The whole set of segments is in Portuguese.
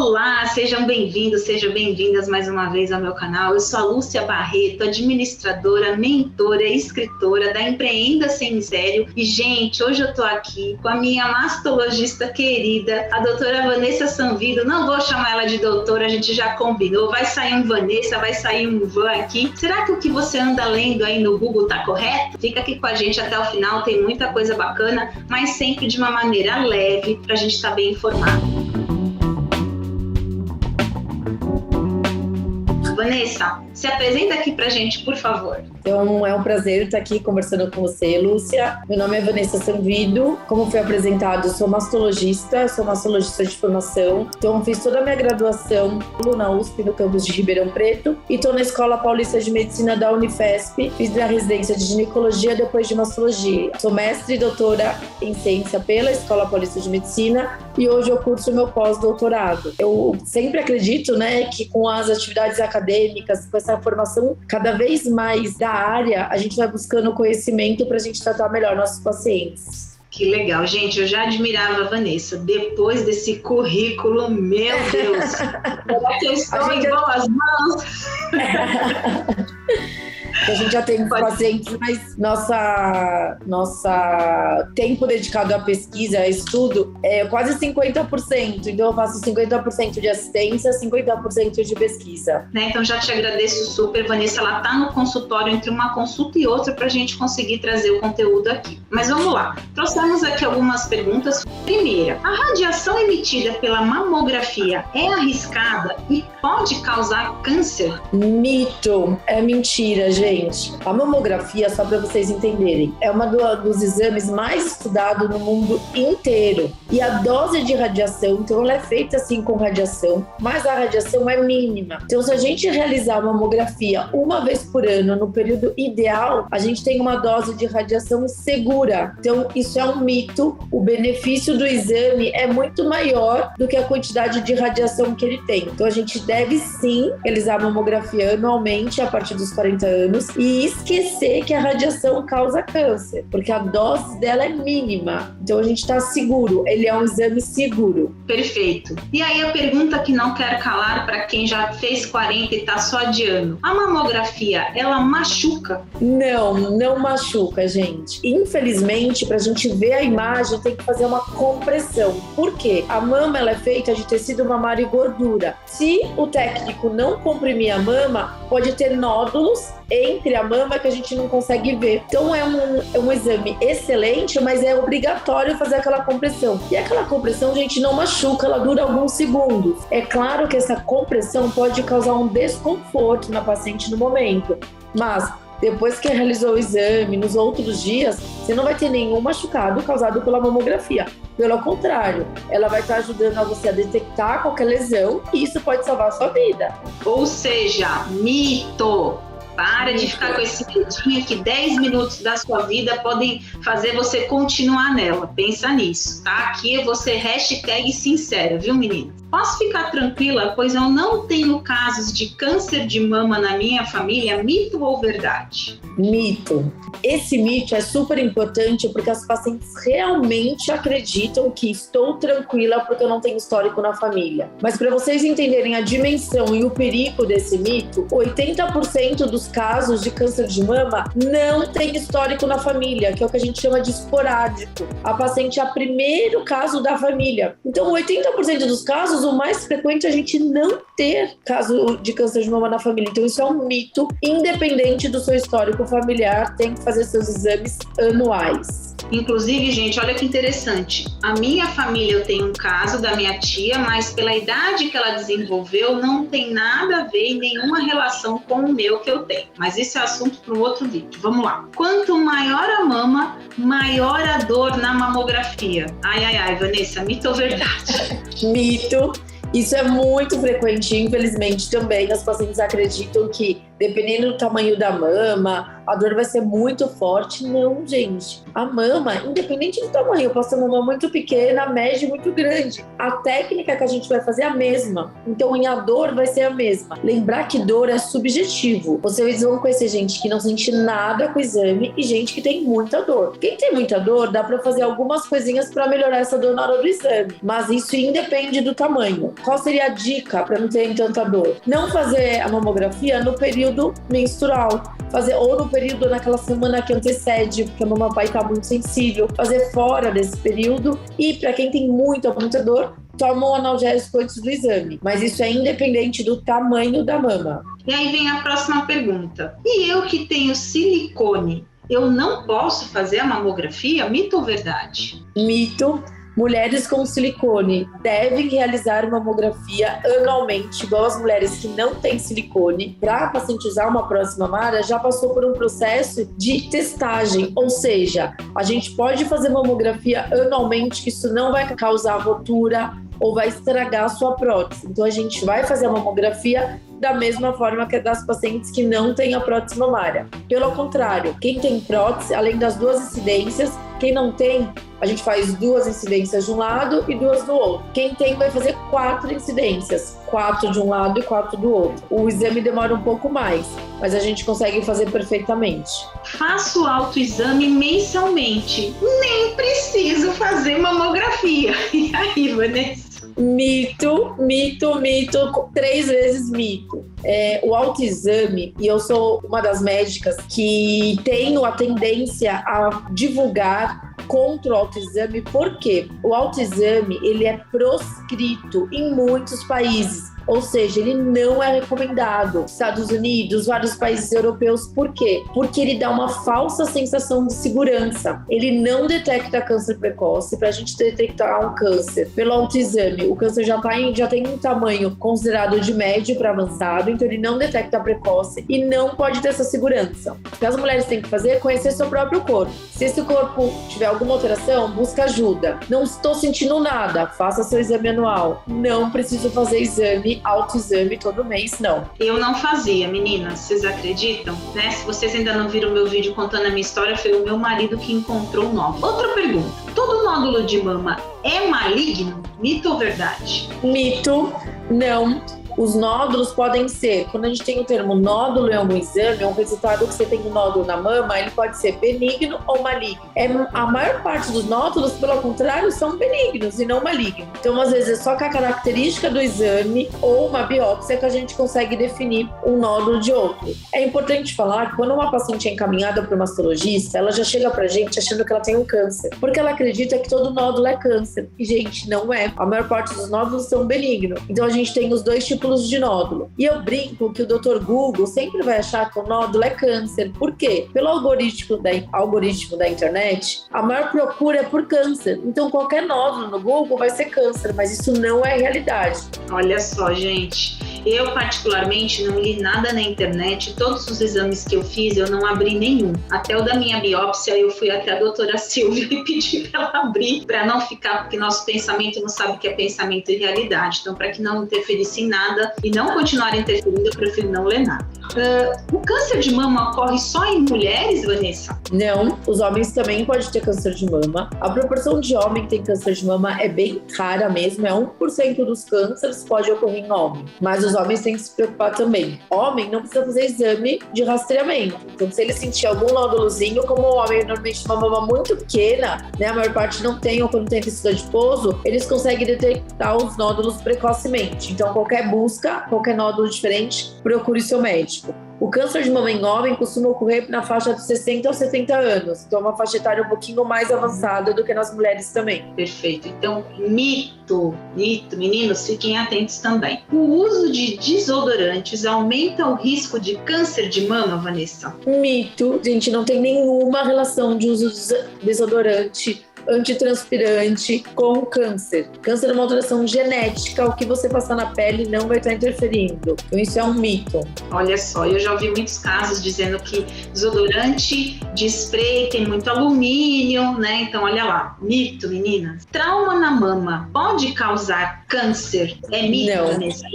Olá, sejam bem-vindos, sejam bem-vindas mais uma vez ao meu canal. Eu sou a Lúcia Barreto, administradora, mentora e escritora da Empreenda Sem Miséria. E, gente, hoje eu tô aqui com a minha mastologista querida, a doutora Vanessa Sanvido. Não vou chamar ela de doutora, a gente já combinou. Vai sair um Vanessa, vai sair um Van aqui. Será que o que você anda lendo aí no Google tá correto? Fica aqui com a gente até o final, tem muita coisa bacana, mas sempre de uma maneira leve, pra gente estar bem informado. Vanessa, se apresenta aqui pra gente, por favor. Então, é um prazer estar aqui conversando com você, Lúcia. Meu nome é Vanessa Sanvido. Como foi apresentado, sou mastologista de formação. Então, fiz toda a minha graduação na USP, no campus de Ribeirão Preto. E estou na Escola Paulista de Medicina da Unifesp. Fiz a residência de ginecologia depois de mastologia. Sou mestre e doutora em ciência pela Escola Paulista de Medicina e hoje eu curso meu pós-doutorado. Eu sempre acredito, que com as atividades acadêmicas, com essa formação cada vez mais da área, a gente vai buscando conhecimento para a gente tratar melhor nossos pacientes. Que legal, gente, eu já admirava a Vanessa. Depois desse currículo, meu Deus, será que eu estou em boas mãos? A gente já tem pacientes, mas nossa tempo dedicado à pesquisa, a estudo, é quase 50%. Então eu faço 50% de assistência, 50% de pesquisa. Então já te agradeço super, Vanessa. Ela está no consultório entre uma consulta e outra para a gente conseguir trazer o conteúdo aqui. Mas vamos lá. Trouxemos aqui algumas perguntas. Primeira, a radiação emitida pela mamografia é arriscada e pode causar câncer? Mito. É mentira, gente. A mamografia, só para vocês entenderem, é uma dos exames mais estudados no mundo inteiro. E a dose de radiação, então ela é feita assim com radiação, mas a radiação é mínima. Então se a gente realizar a mamografia uma vez por ano, no período ideal, a gente tem uma dose de radiação segura. Então isso é um mito. O benefício do exame é muito maior do que a quantidade de radiação que ele tem. Então a gente deve sim realizar a mamografia anualmente a partir dos 40 anos e esquecer que a radiação causa câncer, porque a dose dela é mínima. Então a gente está seguro, ele é um exame seguro. Perfeito. E aí a pergunta que não quero calar para quem já fez 40 e está só adiando. A mamografia, ela machuca? Não machuca, gente. Infelizmente, para a gente ver a imagem, tem que fazer uma compressão. Por quê? A mama ela é feita de tecido mamário e gordura. Se o técnico não comprimir a mama, pode ter nódulos entre a mama que a gente não consegue ver. Então é um exame excelente, mas é obrigatório fazer aquela compressão. E aquela compressão, gente, não machuca, ela dura alguns segundos. É claro que essa compressão pode causar um desconforto na paciente no momento, mas depois que realizou o exame, nos outros dias, você não vai ter nenhum machucado causado pela mamografia. Pelo contrário, ela vai estar ajudando a você a detectar qualquer lesão e isso pode salvar a sua vida. Ou seja, mito! Para de ficar com esse medinho que 10 minutos da sua vida podem fazer você continuar nela. Pensa nisso, tá? Aqui eu vou ser hashtag sincera, viu, menina? Posso ficar tranquila, pois eu não tenho casos de câncer de mama na minha família, mito ou verdade? Mito. Esse mito é super importante porque as pacientes realmente acreditam que estou tranquila porque eu não tenho histórico na família. Mas para vocês entenderem a dimensão e o perigo desse mito, 80% dos casos de câncer de mama não tem histórico na família, que é o que a gente chama de esporádico. A paciente é o primeiro caso da família. Então, 80% dos casos, o mais frequente é a gente não ter caso de câncer de mama na família. Então, isso é um mito. Independente do seu histórico familiar, tem que fazer seus exames anuais. Inclusive, gente, olha que interessante. A minha família, eu tenho um caso da minha tia, mas pela idade que ela desenvolveu, não tem nada a ver em nenhuma relação com o meu que eu tenho. Mas esse é assunto para um outro vídeo. Vamos lá. Quanto maior a mama, maior a dor na mamografia. Ai, Vanessa, mito ou verdade? Mito. Isso é muito frequente, infelizmente também. As pacientes acreditam que dependendo do tamanho da mama, a dor vai ser muito forte. Não, gente. A mama, independente do tamanho, eu posso ter uma mama muito pequena, média e muito grande. A técnica que a gente vai fazer é a mesma. Então, a dor vai ser a mesma. Lembrar que dor é subjetivo. Vocês vão conhecer gente que não sente nada com o exame e gente que tem muita dor. Quem tem muita dor, dá pra fazer algumas coisinhas pra melhorar essa dor na hora do exame. Mas isso independe do tamanho. Qual seria a dica pra não ter tanta dor? Não fazer a mamografia no período menstrual. Fazer ou no período naquela semana que antecede, porque a mamãe está muito sensível. Fazer fora desse período. E para quem tem muita dor, toma um analgésico antes do exame. Mas isso é independente do tamanho da mama. E aí vem a próxima pergunta. E eu que tenho silicone, eu não posso fazer a mamografia? Mito ou verdade? Mito. Mulheres com silicone devem realizar mamografia anualmente, igual as mulheres que não têm silicone. Para a paciente usar uma próxima mamária, já passou por um processo de testagem, ou seja, a gente pode fazer mamografia anualmente, que isso não vai causar rotura ou vai estragar a sua prótese. Então a gente vai fazer a mamografia da mesma forma que das pacientes que não têm a prótese mamária. Pelo contrário, quem tem prótese, além das 2 incidências, quem não tem, a gente faz 2 incidências de um lado e 2 do outro. Quem tem vai fazer 4 incidências, 4 de um lado e 4 do outro. O exame demora um pouco mais, mas a gente consegue fazer perfeitamente. Faço autoexame mensalmente, nem preciso fazer mamografia. E aí, Vanessa? Mito, 3 vezes mito. O autoexame, e eu sou uma das médicas que tenho a tendência a divulgar contra o autoexame, porque o autoexame ele é proscrito em muitos países. Ou seja, ele não é recomendado. Estados Unidos, vários países europeus. Por quê? Porque ele dá uma falsa sensação de segurança. Ele não detecta câncer precoce. Para a gente detectar um câncer pelo autoexame, o câncer já tem um tamanho considerado de médio para avançado, então ele não detecta precoce e não pode ter essa segurança. O que as mulheres têm que fazer é conhecer seu próprio corpo. Se esse corpo tiver alguma alteração, busca ajuda. Não estou sentindo nada, faça seu exame anual. Não preciso fazer autoexame todo mês, não. Eu não fazia, meninas, vocês acreditam? Né? Se vocês ainda não viram meu vídeo contando a minha história, foi o meu marido que encontrou o nódulo. Outra pergunta, todo nódulo de mama é maligno? Mito ou verdade? Mito, não. Os nódulos podem ser, quando a gente tem o termo nódulo em algum exame, é um resultado que você tem um nódulo na mama, ele pode ser benigno ou maligno. A maior parte dos nódulos, pelo contrário, são benignos e não malignos. Então, às vezes, é só com a característica do exame ou uma biópsia que a gente consegue definir um nódulo de outro. É importante falar que quando uma paciente é encaminhada para o mastologista, ela já chega pra gente achando que ela tem um câncer, porque ela acredita que todo nódulo é câncer. E, gente, não é. A maior parte dos nódulos são benignos. Então, a gente tem os 2 tipos de nódulo. E eu brinco que o Dr. Google sempre vai achar que o nódulo é câncer. Por quê? Pelo algoritmo da internet, a maior procura é por câncer. Então, qualquer nódulo no Google vai ser câncer, mas isso não é realidade. Olha só, gente. Eu, particularmente, não li nada na internet. Todos os exames que eu fiz, eu não abri nenhum. Até o da minha biópsia, eu fui até a doutora Silvia e pedi para ela abrir, para não ficar, porque nosso pensamento não sabe o que é pensamento e realidade. Então, para que não interferisse em nada e não continuar interferindo, eu prefiro não ler nada. O câncer de mama ocorre só em mulheres, Vanessa? Não, os homens também podem ter câncer de mama. A proporção de homem que tem câncer de mama é bem rara mesmo, é 1% dos cânceres pode ocorrer em homem, mas os homens têm que se preocupar também. Homem não precisa fazer exame de rastreamento, então se ele sentir algum nódulozinho, como o homem normalmente tem uma mama muito pequena, né, a maior parte não tem ou quando tem tecido adiposo, eles conseguem detectar os nódulos precocemente. Então qualquer busca, qualquer nódulo diferente, procure seu médico. O câncer de mama em homem costuma ocorrer na faixa de 60 aos 70 anos, então é uma faixa etária um pouquinho mais avançada do que nas mulheres também. Perfeito. Então, mito, meninos, fiquem atentos também. O uso de desodorantes aumenta o risco de câncer de mama, Vanessa? Mito, gente, não tem nenhuma relação de uso de desodorante antitranspirante com câncer. Câncer é uma alteração genética, o que você passar na pele não vai estar interferindo. Então isso é um mito. Olha só, eu já ouvi muitos casos dizendo que desodorante de spray tem muito alumínio, né? Então olha lá, mito, meninas. Trauma na mama pode causar câncer? É mito, Não. Vanessa?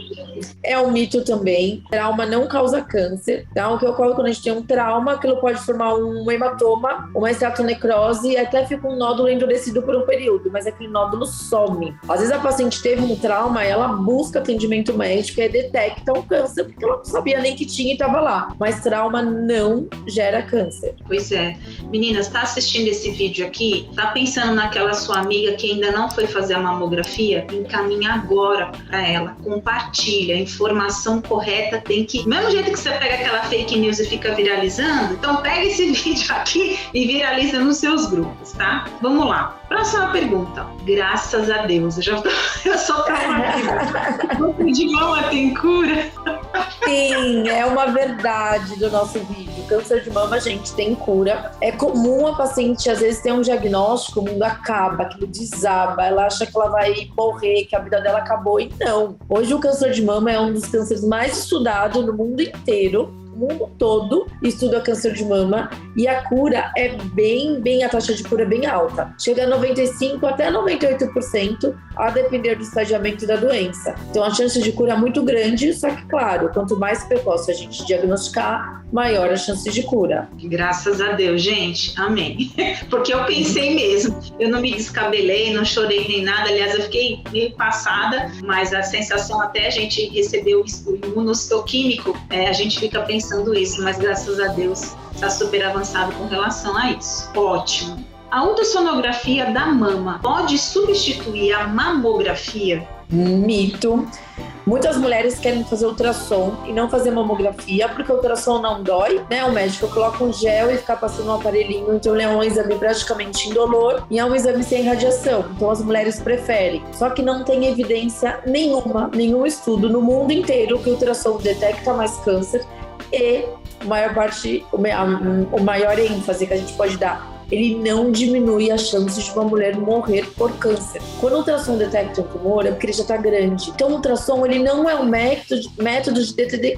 É um mito também. Trauma não causa câncer. Então, o que ocorre quando a gente tem um trauma, aquilo pode formar um hematoma, uma estratonecrose e até fica um nódulo endurecido por um período, mas aquele nódulo some. Às vezes a paciente teve um trauma, ela busca atendimento médico e detecta um câncer, porque ela não sabia nem que tinha e estava lá. Mas trauma não gera câncer. Pois é. Meninas, tá assistindo esse vídeo aqui? Tá pensando naquela sua amiga que ainda não foi fazer a mamografia? Encaminha agora para ela. Compartilha. A informação correta tem que... Do mesmo jeito que você pega aquela fake news e fica viralizando, então pega esse vídeo aqui e viraliza nos seus grupos, tá? Vamos lá. Próxima pergunta. Graças a Deus. Eu sou traumatizada. O de mama tem cura? Sim, é uma verdade do nosso vídeo. Câncer de mama, gente, tem cura. É comum a paciente, às vezes, ter um diagnóstico, o mundo acaba, aquilo desaba, ela acha que ela vai morrer, que a vida dela acabou, e não. Hoje o câncer de mama é um dos cânceres mais estudados no mundo inteiro. O mundo todo estuda câncer de mama e a cura é a taxa de cura é bem alta. Chega a 95% até 98%, a depender do estadiamento da doença. Então a chance de cura é muito grande, só que, claro, quanto mais precoce a gente diagnosticar, maior a chance de cura. Graças a Deus, gente. Amém. Porque eu pensei mesmo. Eu não me descabelei, não chorei nem nada. Aliás, eu fiquei meio passada, mas a sensação até a gente receber o imunohistoquímico, a gente fica pensando isso, mas graças a Deus está super avançado com relação a isso. Ótimo. A ultrassonografia da mama pode substituir a mamografia? Mito. Muitas mulheres querem fazer ultrassom e não fazer mamografia, porque o ultrassom não dói, né? O médico coloca um gel e fica passando um aparelhinho, então ele é um exame praticamente indolor e é um exame sem radiação. Então as mulheres preferem. Só que não tem evidência nenhum estudo no mundo inteiro que o ultrassom detecta mais câncer e o maior ênfase que a gente pode dar, ele não diminui as chances de uma mulher morrer por câncer. Quando o ultrassom detecta um tumor, é porque ele já está grande. Então o ultrassom ele não é um método de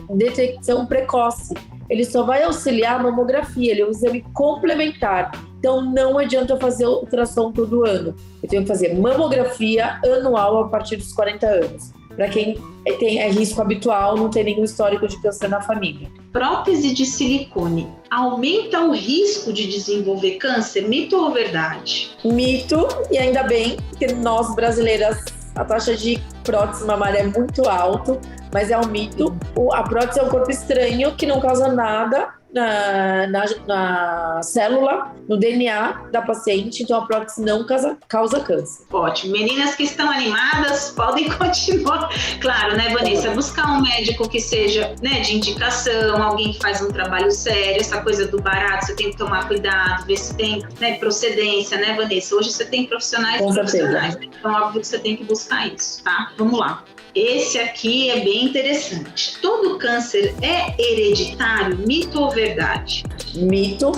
detecção precoce. Ele só vai auxiliar a mamografia, ele é um exame complementar. Então não adianta fazer ultrassom todo ano. Eu tenho que fazer mamografia anual a partir dos 40 anos. Para quem é risco habitual, não tem nenhum histórico de câncer na família. Prótese de silicone aumenta o risco de desenvolver câncer? Mito ou verdade? Mito, e ainda bem, porque nós brasileiras, a taxa de prótese mamária é muito alta, mas é um mito. A prótese é um corpo estranho que não causa nada na célula, no DNA da paciente, então a prótese não causa câncer. Ótimo. Meninas que estão animadas, podem continuar. Claro, né, Vanessa? Buscar um médico que seja, né, de indicação, alguém que faz um trabalho sério, essa coisa do barato, você tem que tomar cuidado, ver se tem, né, procedência, né, Vanessa? Hoje você tem profissionais e profissionais, né? Então óbvio que você tem que buscar isso, tá? Vamos lá. Esse aqui é bem interessante. Todo câncer é hereditário? Mito ou verdade? Mito.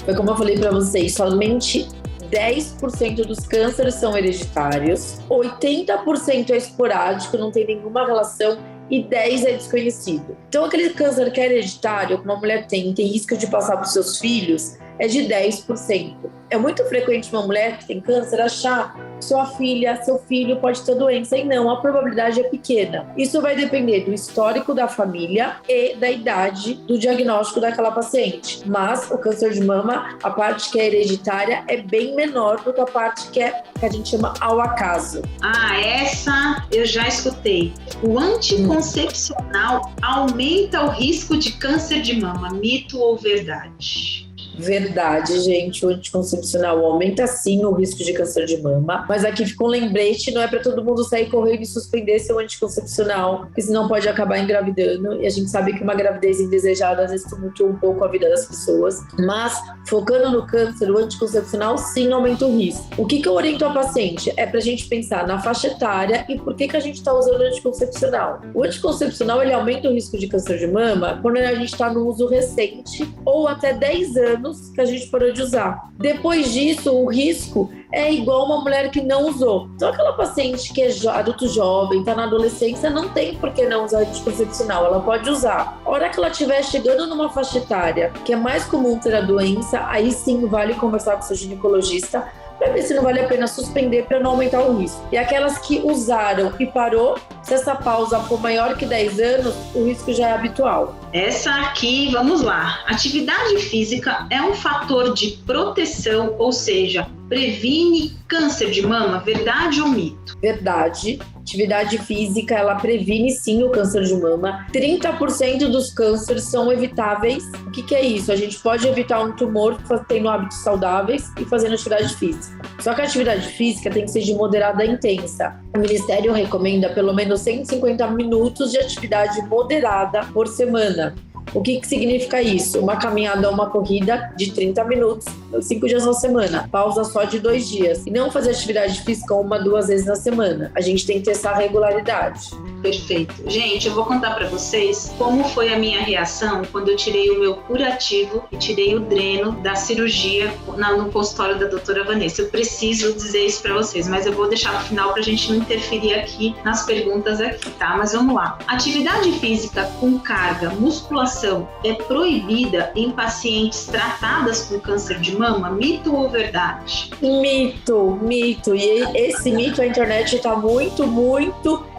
Foi como eu falei para vocês, somente 10% dos cânceres são hereditários, 80% é esporádico, não tem nenhuma relação e 10% é desconhecido. Então aquele câncer que é hereditário, que uma mulher tem risco de passar para os seus filhos, é de 10%. É muito frequente uma mulher que tem câncer achar que sua filha, seu filho pode ter doença, e não, a probabilidade é pequena. Isso vai depender do histórico da família e da idade do diagnóstico daquela paciente. Mas o câncer de mama, a parte que é hereditária, é bem menor do que a parte que a gente chama ao acaso. Ah, essa eu já escutei. O anticoncepcional aumenta o risco de câncer de mama. Mito ou verdade? Verdade, gente, o anticoncepcional aumenta sim o risco de câncer de mama, mas aqui fica um lembrete, não é para todo mundo sair correndo e suspender seu anticoncepcional, porque senão pode acabar engravidando, e a gente sabe que uma gravidez indesejada às vezes tumultua um pouco a vida das pessoas, mas focando no câncer, o anticoncepcional sim aumenta o risco. O que eu oriento a paciente? É pra gente pensar na faixa etária e por que a gente tá usando o anticoncepcional. O anticoncepcional, ele aumenta o risco de câncer de mama quando a gente tá no uso recente ou até 10 anos anos que a gente parou de usar. Depois disso, o risco é igual uma mulher que não usou. Então, aquela paciente que é adulto jovem, está na adolescência, não tem por que não usar anticoncepcional, ela pode usar. A hora que ela estiver chegando numa faixa etária que é mais comum ter a doença, aí sim vale conversar com seu ginecologista para ver se não vale a pena suspender para não aumentar o risco. E aquelas que usaram e parou, se essa pausa for maior que 10 anos, o risco já é habitual. Essa aqui, vamos lá. Atividade física é um fator de proteção, ou seja, previne câncer de mama, verdade ou mito? Verdade. Atividade física, ela previne sim o câncer de mama. 30% dos cânceres são evitáveis. O que é isso? A gente pode evitar um tumor tendo hábitos saudáveis e fazendo atividade física. Só que a atividade física tem que ser de moderada a intensa. O Ministério recomenda pelo menos 150 minutos de atividade moderada por semana. O que significa isso? Uma caminhada ou uma corrida de 30 minutos, 5 dias na semana. Pausa só de 2 dias. E não fazer atividade física 1 a 2 vezes na semana. A gente tem que ter essa regularidade. Perfeito. Gente, eu vou contar para vocês como foi a minha reação quando eu tirei o meu curativo e tirei o dreno da cirurgia no consultório da doutora Vanessa. Eu preciso dizer isso para vocês, mas eu vou deixar no final para a gente não interferir aqui nas perguntas aqui, tá? Mas vamos lá. Atividade física com carga, musculação é proibida em pacientes tratadas com câncer de mama? Mito ou verdade? Mito. E esse mito, a internet está muito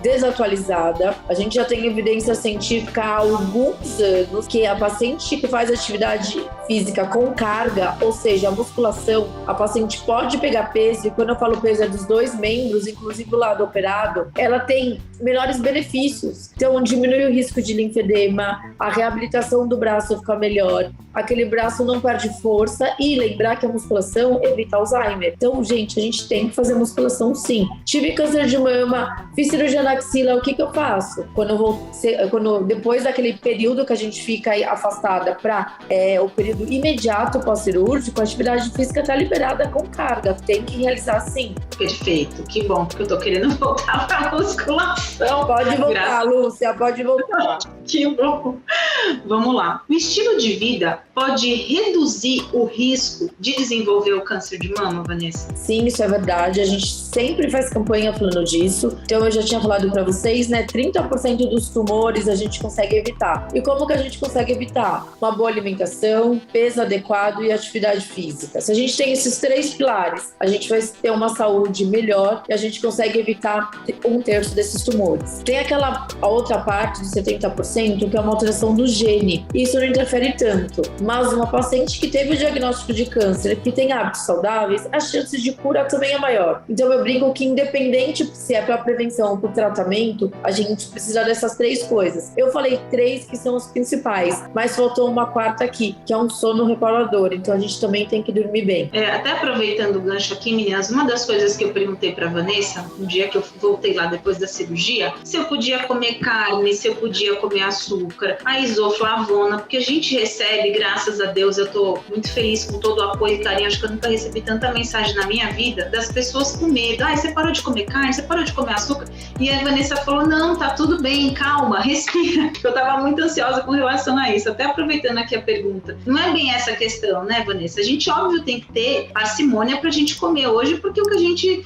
desatualizada. A gente já tem evidência científica há alguns anos que a paciente que faz atividade física com carga, ou seja, a musculação, a paciente pode pegar peso, e quando eu falo peso é dos 2 membros, inclusive o lado operado, ela tem melhores benefícios. Então, diminui o risco de linfedema, a reabilitação do braço fica melhor, aquele braço não perde força, e lembrar que a musculação evita Alzheimer. Então, gente, a gente tem que fazer musculação sim. Tive câncer de mama, fiz cirurgia na axila, o que eu faço? Depois daquele período que a gente fica aí afastada para o período imediato pós-cirúrgico, a atividade física está liberada com carga, tem que realizar sim. Perfeito, que bom, porque eu tô querendo voltar para musculação. Pode voltar, Lúcia, pode voltar. Que bom. Vamos lá. O estilo de vida pode reduzir o risco de desenvolver o câncer de mama, Vanessa? Sim, isso é verdade. A gente sempre faz campanha falando disso. Então, eu já tinha falado para vocês, né? 30% dos tumores a gente consegue evitar. E como que a gente consegue evitar? Uma boa alimentação, peso adequado e atividade física. Se a gente tem esses 3 pilares, a gente vai ter uma saúde melhor e a gente consegue evitar 1/3 desses tumores. Tem a outra parte de 70%, que é uma alteração do gene. Isso não interfere tanto. Mas uma paciente que teve o diagnóstico de câncer, que tem hábitos saudáveis, a chance de cura também é maior. Então eu brinco que independente se é para prevenção ou para tratamento, a gente precisa dessas 3 coisas. Eu falei 3 que são as principais, mas faltou uma 4ª aqui, que é um sono reparador. Então a gente também tem que dormir bem. Até aproveitando o gancho aqui, meninas, uma das coisas que eu perguntei para Vanessa, no dia que eu voltei lá depois da cirurgia, se eu podia comer carne, se eu podia comer açúcar, a isoflavona, porque a gente recebe, graças a Deus, eu tô muito feliz com todo o apoio e carinho, acho que eu nunca recebi tanta mensagem na minha vida das pessoas com medo. Você parou de comer carne? Você parou de comer açúcar? E a Vanessa falou, não, tá tudo bem, calma, respira. Eu tava muito ansiosa com relação a isso, até aproveitando aqui a pergunta. Não é bem essa questão, né, Vanessa? A gente, óbvio, tem que ter parcimônia pra gente comer hoje, porque o que a gente,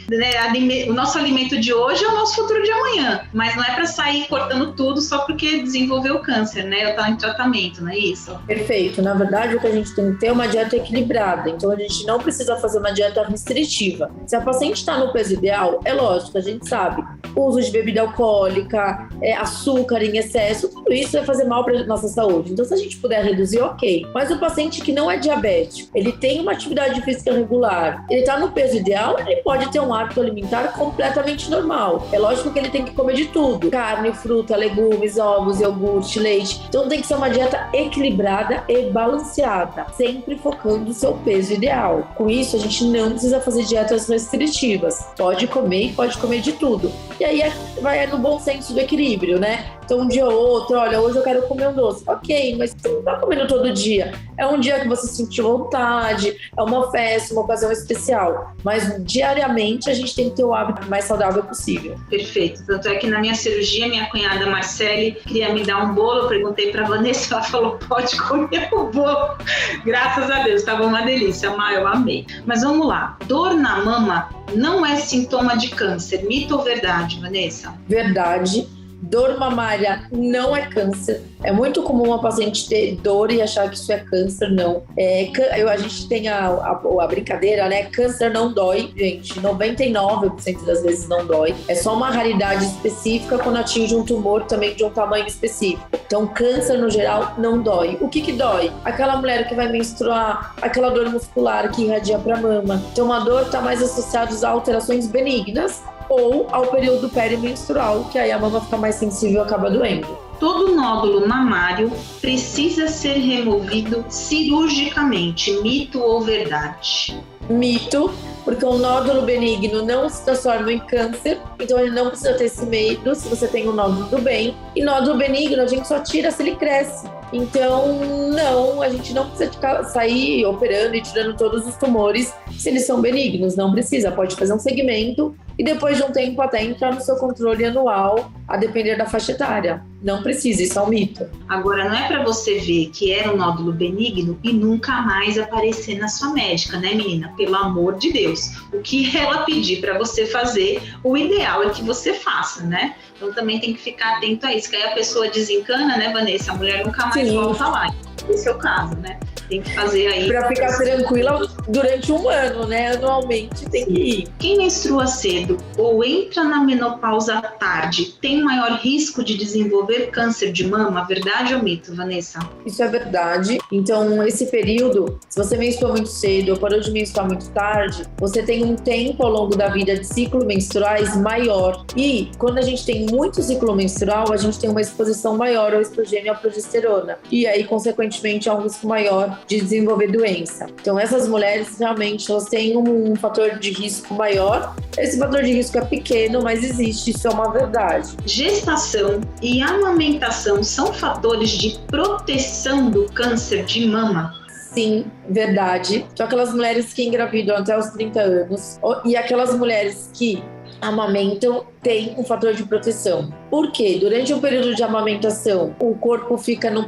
o nosso alimento de hoje é o nosso futuro de amanhã, mas não é pra sair cortando tudo só porque desenvolveu o câncer, né? Eu tava em tratamento, não é isso? Perfeito. Na verdade, o que a gente tem que ter é uma dieta equilibrada. Então, a gente não precisa fazer uma dieta restritiva. Se a paciente está no peso ideal, é lógico, a gente sabe. O uso de bebida alcoólica, açúcar em excesso, tudo isso vai fazer mal para nossa saúde. Então, se a gente puder reduzir, ok. Mas o paciente que não é diabético, ele tem uma atividade física regular, ele está no peso ideal, ele pode ter um hábito alimentar completamente normal. É lógico que ele tem que comer de tudo. Carne, fruta, legumes, ovos, iogurte, leite. Então, tem que ser uma dieta equilibrada e balanceada, sempre focando o seu peso ideal. Com isso, a gente não precisa fazer dietas restritivas. Pode comer de tudo. E aí vai no bom senso do equilíbrio, né? Então, um dia ou outro, olha, hoje eu quero comer um doce. Ok, mas você não tá comendo todo dia. É um dia que você sentiu vontade, é uma festa, uma ocasião especial. Mas diariamente a gente tem que ter o hábito mais saudável possível. Perfeito. Tanto é que na minha cirurgia, minha cunhada Marcele queria me dar um bolo. Eu perguntei pra Vanessa, ela falou, pode comer o bolo. Graças a Deus, estava uma delícia, eu amei. Mas vamos lá. Dor na mama não é sintoma de câncer. Mito ou verdade, Vanessa? Verdade. Dor mamária não é câncer. É muito comum uma paciente ter dor e achar que isso é câncer, não. A gente tem a brincadeira, né? Câncer não dói, gente. 99% das vezes não dói. É só uma raridade específica quando atinge um tumor também de um tamanho específico. Então, câncer no geral não dói. O que dói? Aquela mulher que vai menstruar, aquela dor muscular que irradia pra mama. Então, a dor está mais associada a alterações benignas ou ao período perimenstrual, que aí a mama fica mais sensível e acaba doendo. Todo nódulo mamário precisa ser removido cirurgicamente. Mito ou verdade? Mito, porque um nódulo benigno não se transforma em câncer, então ele não precisa ter esse medo se você tem um nódulo do bem. E nódulo benigno a gente só tira se ele cresce. Então, não, a gente não precisa sair operando e tirando todos os tumores se eles são benignos, não precisa. Pode fazer um segmento e depois de um tempo até entrar no seu controle anual, a depender da faixa etária. Não precisa, isso é um mito. Agora, não é para você ver que era um nódulo benigno e nunca mais aparecer na sua médica, né, menina? Pelo amor de Deus. O que ela pedir para você fazer, o ideal é que você faça, né? Então também tem que ficar atento a isso, que aí a pessoa desencana, né, Vanessa? A mulher nunca mais volta lá. Esse é o caso, né? Tem que fazer aí. Pra ficar tranquila durante um ano, né? Anualmente tem que ir. Quem menstrua cedo ou entra na menopausa tarde tem maior risco de desenvolver câncer de mama? Verdade ou mito, Vanessa? Isso é verdade. Então, esse período, se você menstrua muito cedo ou parou de menstruar muito tarde, você tem um tempo ao longo da vida de ciclos menstruais maior. E quando a gente tem muito ciclo menstrual, a gente tem uma exposição maior ao estrogênio e à progesterona. E aí, consequentemente, há um risco maior de desenvolver doença. Então, essas mulheres realmente elas têm um fator de risco maior. Esse fator de risco é pequeno, mas existe, isso é uma verdade. Gestação e amamentação são fatores de proteção do câncer de mama? Sim, verdade. Então, aquelas mulheres que engravidam até os 30 anos e aquelas mulheres que amamentam tem um fator de proteção. Por quê? Durante um período de amamentação, o corpo fica num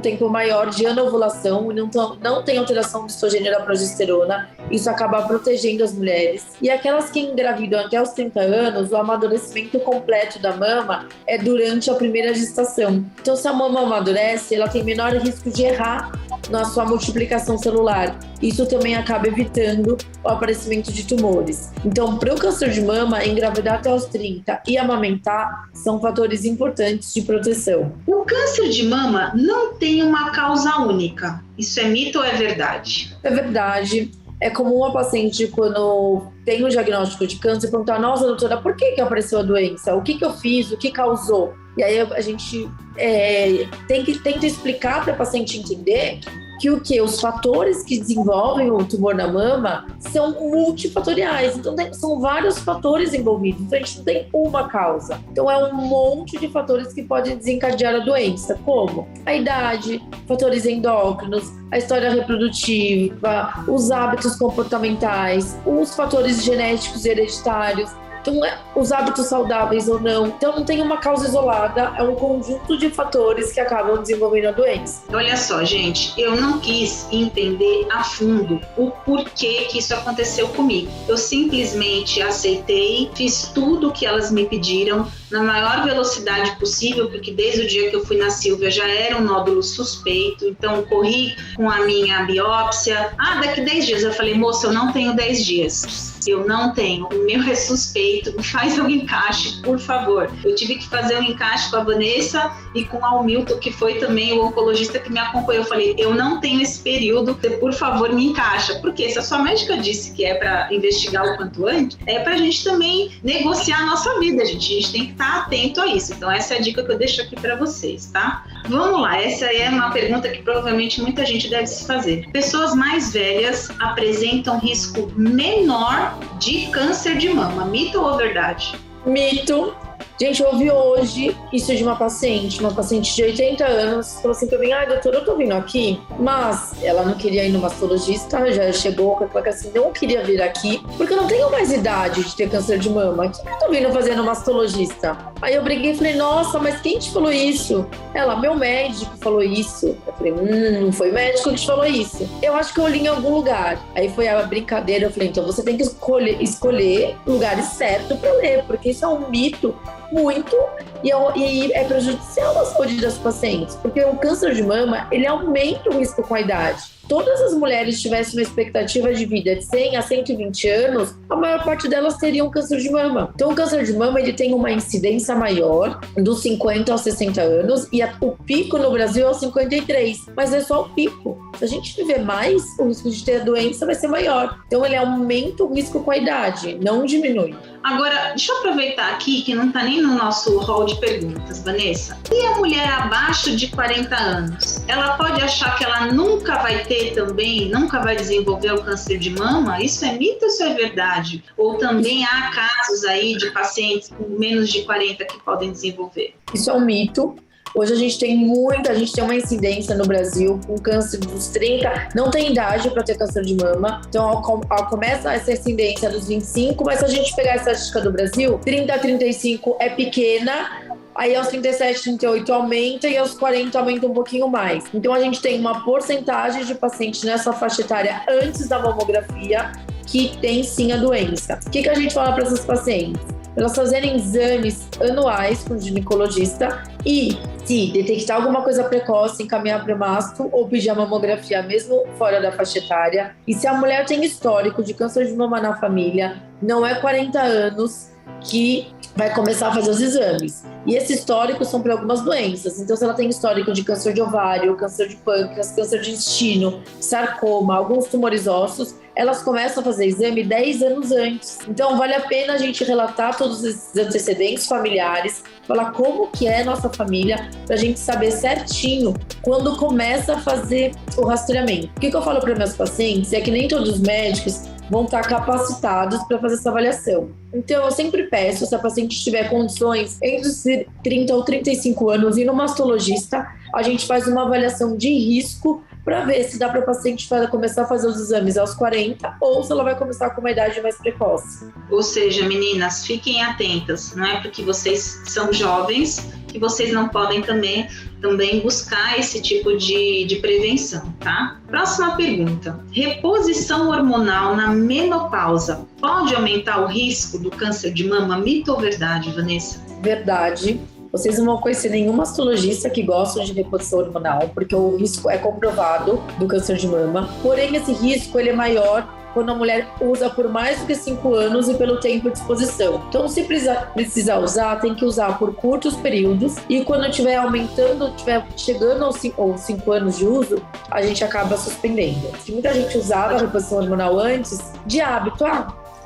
tempo maior de anovulação e não tem alteração do estrogênio e da progesterona. Isso acaba protegendo as mulheres. E aquelas que engravidam até os 30 anos, o amadurecimento completo da mama é durante a primeira gestação. Então, se a mama amadurece, ela tem menor risco de errar na sua multiplicação celular. Isso também acaba evitando o aparecimento de tumores. Então, para o câncer de mama, engravidar até os 30 e amamentar são fatores importantes de proteção. O câncer de mama não tem uma causa única. Isso é mito ou é verdade? É verdade. É comum a paciente, quando tem o diagnóstico de câncer, perguntar: nossa, doutora, por que apareceu a doença? O que eu fiz? O que causou? E aí a gente tenta explicar para a paciente entender que os fatores que desenvolvem o tumor na mama são multifatoriais. Então, são vários fatores envolvidos. Então, a gente não tem uma causa. Então, é um monte de fatores que podem desencadear a doença, como a idade, fatores endócrinos, a história reprodutiva, os hábitos comportamentais, os fatores genéticos e hereditários. Então, os hábitos saudáveis ou não. Então, não tem uma causa isolada, é um conjunto de fatores que acabam desenvolvendo a doença. Olha só, gente, eu não quis entender a fundo o porquê que isso aconteceu comigo. Eu simplesmente aceitei, fiz tudo o que elas me pediram na maior velocidade possível, porque desde o dia que eu fui na Silvia já era um nódulo suspeito, então corri com a minha biópsia. Daqui 10 dias. Eu falei: moça, eu não tenho 10 dias. Eu não tenho, o meu é suspeito, me faz um encaixe, por favor. Eu tive que fazer um encaixe com a Vanessa e com o Almilton, que foi também o oncologista que me acompanhou. Eu falei: eu não tenho esse período, você, por favor, me encaixa. Porque se a sua médica disse que é para investigar o quanto antes, é para a gente também negociar a nossa vida, gente. A gente tem que estar atento a isso. Então, essa é a dica que eu deixo aqui para vocês, tá? Vamos lá, essa é uma pergunta que provavelmente muita gente deve se fazer. Pessoas mais velhas apresentam risco menor de câncer de mama. Mito ou verdade? Mito. Gente, eu ouvi hoje isso de uma paciente de 80 anos, falou assim pra mim, doutora, eu tô vindo aqui, mas ela não queria ir no mastologista, já chegou com aquela que assim, não queria vir aqui, porque eu não tenho mais idade de ter câncer de mama, o que eu tô vindo fazer no mastologista? Aí eu briguei e falei, nossa, mas quem te falou isso? Ela, meu médico falou isso. Eu falei, não foi médico que te falou isso. Eu acho que eu li em algum lugar. Aí foi a brincadeira, eu falei, então você tem que escolher lugares certos pra ler, porque isso é um mito muito e é prejudicial à saúde das pacientes, porque o câncer de mama, ele aumenta o risco com a idade. Todas as mulheres tivessem uma expectativa de vida de 100 a 120 anos, a maior parte delas teriam câncer de mama. Então, o câncer de mama, ele tem uma incidência maior dos 50 aos 60 anos e o pico no Brasil é aos 53, mas é só o pico. Se a gente viver mais, o risco de ter a doença vai ser maior. Então, ele aumenta o risco com a idade, não diminui. Agora, deixa eu aproveitar aqui que não está nem no nosso hall de perguntas, Vanessa. E a mulher abaixo de 40 anos? Ela pode achar que ela nunca vai ter também, nunca vai desenvolver o câncer de mama? Isso é mito ou isso é verdade? Ou também há casos aí de pacientes com menos de 40 que podem desenvolver? Isso é um mito. Hoje a gente tem uma incidência no Brasil com câncer dos 30, não tem idade para ter câncer de mama, então começa essa incidência dos 25, mas se a gente pegar a estatística do Brasil, 30 a 35 é pequena, aí aos 37, 38 aumenta e aos 40 aumenta um pouquinho mais. Então a gente tem uma porcentagem de pacientes nessa faixa etária antes da mamografia que tem sim a doença. O que a gente fala para essas pacientes? Elas fazerem exames anuais com o ginecologista e, se detectar alguma coisa precoce, encaminhar para o masto ou pedir a mamografia mesmo fora da faixa etária. E se a mulher tem histórico de câncer de mama na família, não é 40 anos que vai começar a fazer os exames. E esse histórico são para algumas doenças. Então, se ela tem histórico de câncer de ovário, câncer de pâncreas, câncer de intestino, sarcoma, alguns tumores ósseos, elas começam a fazer exame 10 anos antes. Então, vale a pena a gente relatar todos esses antecedentes familiares, falar como que é nossa família, para a gente saber certinho quando começa a fazer o rastreamento. O que eu falo para meus pacientes é que nem todos os médicos vão estar capacitados para fazer essa avaliação. Então, eu sempre peço, se a paciente tiver condições entre os 30 ou 35 anos, ir no mastologista, a gente faz uma avaliação de risco para ver se dá para a paciente começar a fazer os exames aos 40 ou se ela vai começar com uma idade mais precoce. Ou seja, meninas, fiquem atentas, não é porque vocês são jovens que vocês não podem também buscar esse tipo de prevenção, tá? Próxima pergunta. Reposição hormonal na menopausa pode aumentar o risco do câncer de mama? Mito ou verdade, Vanessa? Verdade. Vocês não vão conhecer nenhum mastologista que gosta de reposição hormonal, porque o risco é comprovado do câncer de mama. Porém, esse risco ele é maior quando a mulher usa por mais do que 5 anos e pelo tempo de exposição. Então, se precisar usar, tem que usar por curtos períodos e quando estiver aumentando, estiver chegando aos 5 anos de uso, a gente acaba suspendendo. Se muita gente usava a reposição hormonal antes, de hábito,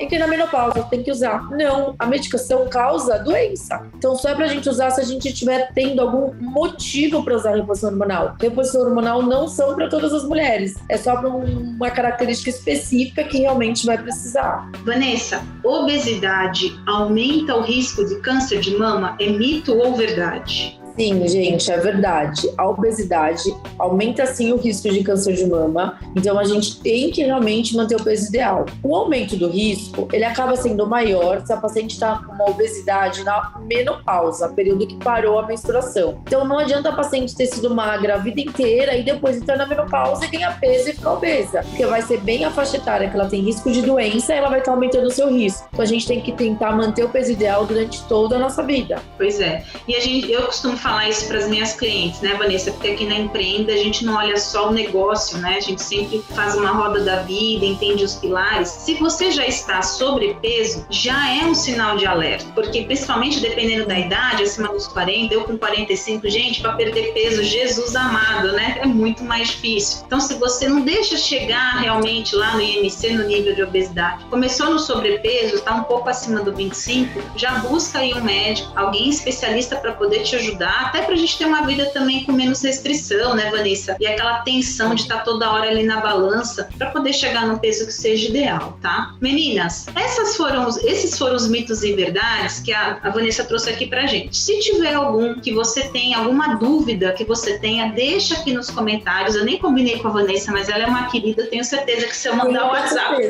entrei na menopausa, tem que usar. Não, a medicação causa doença. Então só é pra gente usar se a gente estiver tendo algum motivo para usar a reposição hormonal. Reposição hormonal não são para todas as mulheres. É só para uma característica específica que realmente vai precisar. Vanessa, obesidade aumenta o risco de câncer de mama? É mito ou verdade? Sim, gente, é verdade. A obesidade aumenta sim o risco de câncer de mama, então a gente tem que realmente manter o peso ideal. O aumento do risco, ele acaba sendo maior se a paciente está com uma obesidade na menopausa, período que parou a menstruação. Então não adianta a paciente ter sido magra a vida inteira e depois entrar na menopausa e ganhar peso e ficar obesa, porque vai ser bem a faixa etária que ela tem risco de doença e ela vai estar aumentando o seu risco. Então a gente tem que tentar manter o peso ideal durante toda a nossa vida. Pois é. E eu costumo falar isso para as minhas clientes, né, Vanessa? Porque aqui na Empreenda a gente não olha só o negócio, né? A gente sempre faz uma roda da vida, entende os pilares. Se você já está sobrepeso, já é um sinal de alerta, porque principalmente dependendo da idade, acima dos 40, eu com 45, gente, para perder peso, Jesus amado, né? É muito mais difícil. Então, se você não deixa chegar realmente lá no IMC, no nível de obesidade, começou no sobrepeso, está um pouco acima do 25, já busca aí um médico, alguém especialista para poder te ajudar ajudar, até pra gente ter uma vida também com menos restrição, né, Vanessa? E aquela tensão de estar toda hora ali na balança para poder chegar num peso que seja ideal, tá? Meninas, esses foram os mitos e verdades que a Vanessa trouxe aqui pra gente. Se tiver algum que você tenha, alguma dúvida que você tenha, deixa aqui nos comentários. Eu nem combinei com a Vanessa, mas ela é uma querida, eu tenho certeza que se eu mandar o WhatsApp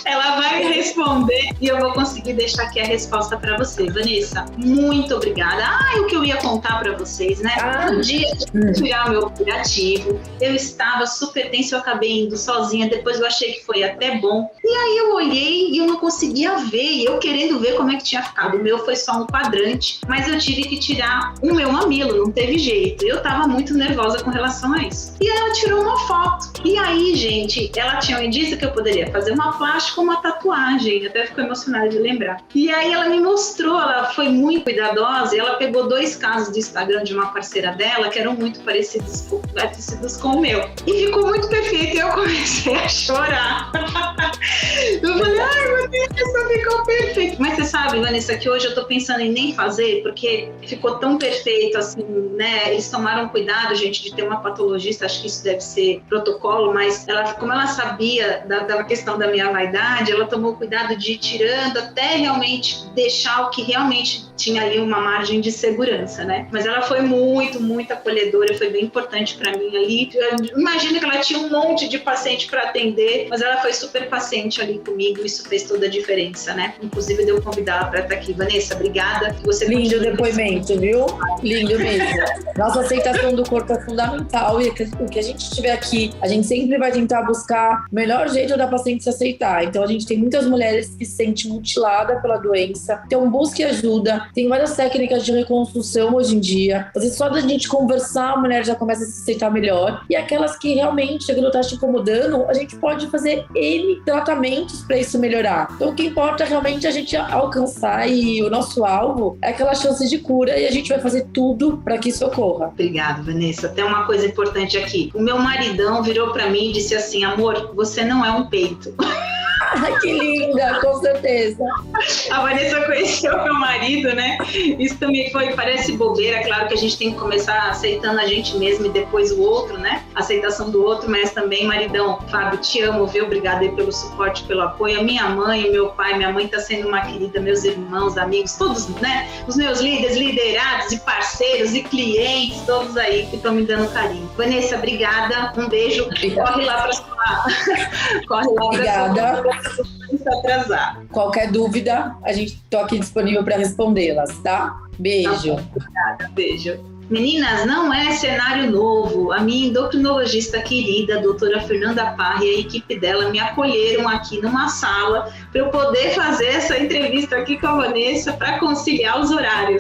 ela vai me responder e eu vou conseguir deixar aqui a resposta para você. Vanessa, muito obrigada. O que eu ia contar para vocês, né? No dia de tirar o meu aplicativo, eu estava super tensa, eu acabei indo sozinha, depois eu achei que foi até bom. E aí eu olhei e eu não conseguia ver, e eu querendo ver como é que tinha ficado. O meu foi só um quadrante, mas eu tive que tirar o meu mamilo, não teve jeito. Eu tava muito nervosa com relação a isso. E aí ela tirou uma foto. E aí, gente, ela tinha me dito que eu poderia fazer uma plástica ou uma tatuagem. Até ficou emocionada de lembrar. E aí ela me mostrou, ela foi muito cuidadosa, e ela pegou 2 casos do Instagram de uma parceira dela que eram muito parecidos com o meu. E ficou muito perfeito, e eu comecei a chorar. Eu falei, ai meu Deus, isso ficou perfeito. Mas você sabe, Vanessa, que hoje eu tô pensando em nem fazer, porque ficou tão perfeito, assim, né? Eles tomaram cuidado, gente, de ter uma patologista, acho que isso deve ser protocolo, mas como ela sabia da questão da minha vaidade, ela tomou cuidado de ir tirando até realmente deixar o que realmente tinha ali uma margem de segurança, né? Mas ela foi muito, muito acolhedora, foi bem importante para mim ali. Imagina que ela tinha um monte de paciente para atender, mas ela foi super paciente ali comigo, isso fez toda a diferença, né? Inclusive, eu convidá-la para estar aqui. Vanessa, obrigada. Você lindo depoimento, viu? Lindo mesmo. Nossa aceitação do corpo é fundamental, e o que a gente tiver aqui, a gente sempre vai tentar buscar o melhor jeito da paciente se aceitar. Então, a gente tem muitas mulheres que se sentem mutiladas pela doença, então busque ajuda. Tem várias técnicas de reconstrução hoje em dia. Às vezes, só da gente conversar, a mulher já começa a se aceitar melhor. E aquelas que realmente aquilo está te incomodando, a gente pode fazer N tratamentos para isso melhorar. Então, o que importa é realmente a gente alcançar, e o nosso alvo é aquela chance de cura, e a gente vai fazer tudo para que isso ocorra. Obrigada, Vanessa. Tem uma coisa importante aqui. O meu maridão virou para mim e disse assim: amor, você não é um peito. Que linda, com certeza. A Vanessa conheceu meu marido, né? Isso também parece bobeira, claro que a gente tem que começar aceitando a gente mesmo e depois o outro, né? Aceitação do outro, mas também, maridão, Fábio, te amo, viu? Obrigada aí pelo suporte, pelo apoio. A minha mãe, o meu pai, minha mãe tá sendo uma querida, meus irmãos, amigos, todos, né? Os meus líderes, liderados e parceiros e clientes, todos aí que estão me dando carinho. Vanessa, obrigada, um beijo. Obrigada. Corre lá pra sua... Corre lá obrigada. Pra sua... atrasar. Qualquer dúvida, a gente tô aqui disponível para respondê-las, tá? Beijo. Obrigada, beijo. Meninas, não é cenário novo. A minha endocrinologista querida, a doutora Fernanda Parra, e a equipe dela me acolheram aqui numa sala para eu poder fazer essa entrevista aqui com a Vanessa para conciliar os horários.